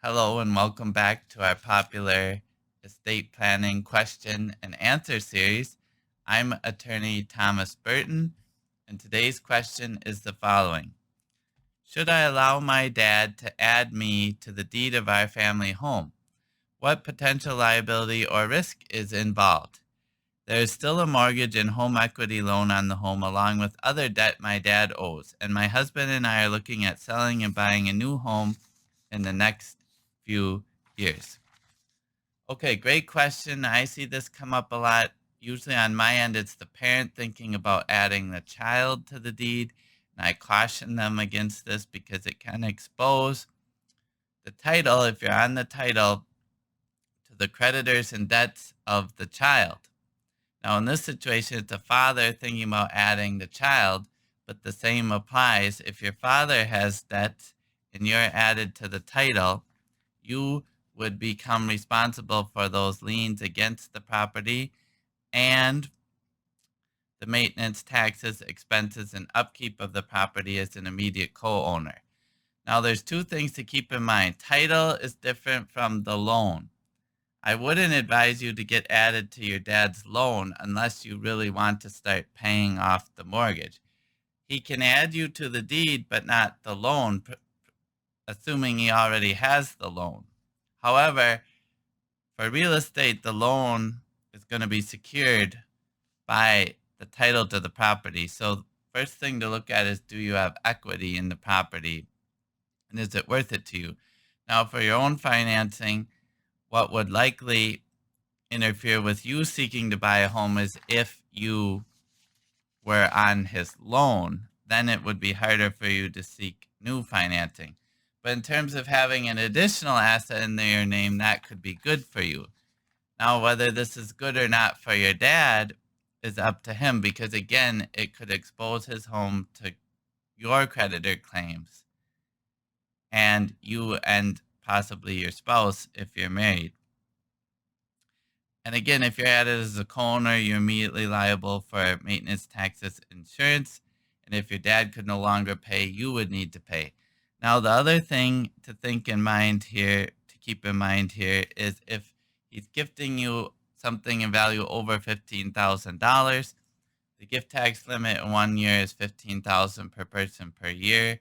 Hello and welcome back to our popular estate planning question and answer series. I'm attorney Thomas Burton, and today's question is the following. Should I allow my dad to add me to the deed of our family home? What potential liability or risk is involved? There is still a mortgage and home equity loan on the home along with other debt my dad owes, and my husband and I are looking at selling and buying a new home in the next few years. Okay, great question. I see this come up a lot. Usually on my end, it's the parent thinking about adding the child to the deed. And I caution them against this because it can expose the title, if you're on the title, to the creditors and debts of the child. Now, in this situation, it's a father thinking about adding the child, but the same applies. If your father has debts and you're added to the title, you would become responsible for those liens against the property and the maintenance, taxes, expenses, and upkeep of the property as an immediate co-owner. Now, there's two things to keep in mind. Title is different from the loan. I wouldn't advise you to get added to your dad's loan unless you really want to start paying off the mortgage. He can add you to the deed, but not the loan, assuming he already has the loan. However, for real estate, the loan is going to be secured by the title to the property. So, first thing to look at is, do you have equity in the property and is it worth it to you? Now, for your own financing, what would likely interfere with you seeking to buy a home is if you were on his loan, then it would be harder for you to seek new financing. But in terms of having an additional asset in your name, that could be good for you. Now, whether this is good or not for your dad is up to him because, again, it could expose his home to your creditor claims and you and possibly your spouse if you're married. And again, if you're added as a co-owner, you're immediately liable for maintenance, taxes, insurance. And if your dad could no longer pay, you would need to pay. Now, the other thing to keep in mind here, is if he's gifting you something in value over $15,000, the gift tax limit in 1 year is $15,000 per person per year.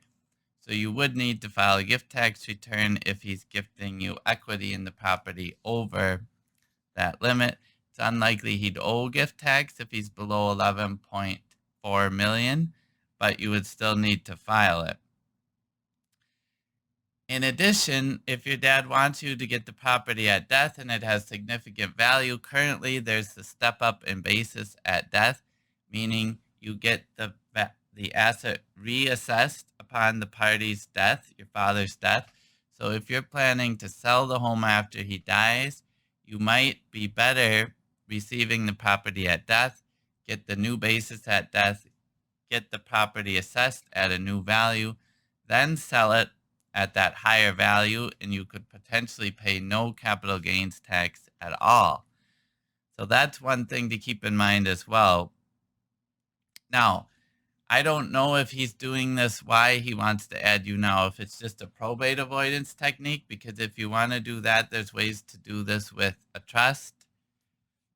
So you would need to file a gift tax return if he's gifting you equity in the property over that limit. It's unlikely he'd owe gift tax if he's below 11.4 million, but you would still need to file it. In addition, if your dad wants you to get the property at death and it has significant value, currently there's the step up in basis at death, meaning you get the asset reassessed upon the party's death, your father's death. So if you're planning to sell the home after he dies, you might be better receiving the property at death, get the new basis at death, get the property assessed at a new value, then sell it at that higher value, and you could potentially pay no capital gains tax at all. So that's one thing to keep in mind as well. Now, I don't know if he's doing this, why he wants to add you now, if it's just a probate avoidance technique, because if you want to do that, there's ways to do this with a trust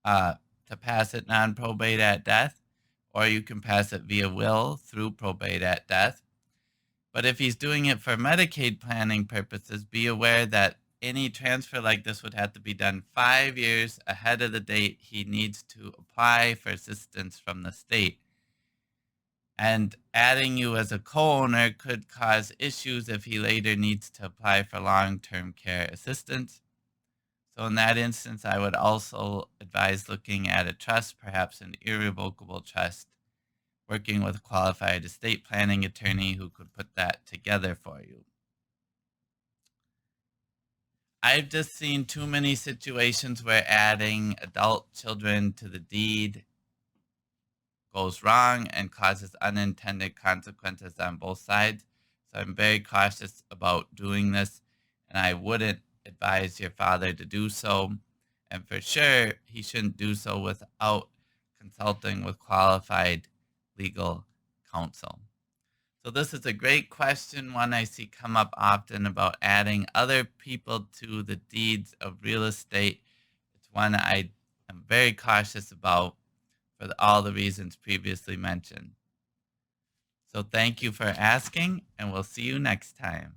to pass it non-probate at death, or you can pass it via will through probate at death. But if he's doing it for Medicaid planning purposes, be aware that any transfer like this would have to be done 5 years ahead of the date he needs to apply for assistance from the state. And adding you as a co-owner could cause issues if he later needs to apply for long-term care assistance. So in that instance, I would also advise looking at a trust, perhaps an irrevocable trust, working with a qualified estate planning attorney who could put that together for you. I've just seen too many situations where adding adult children to the deed goes wrong and causes unintended consequences on both sides. So I'm very cautious about doing this, and I wouldn't advise your father to do so. And for sure, he shouldn't do so without consulting with qualified legal counsel. So this is a great question, one I see come up often about adding other people to the deeds of real estate. It's one I am very cautious about for all the reasons previously mentioned. So thank you for asking, and we'll see you next time.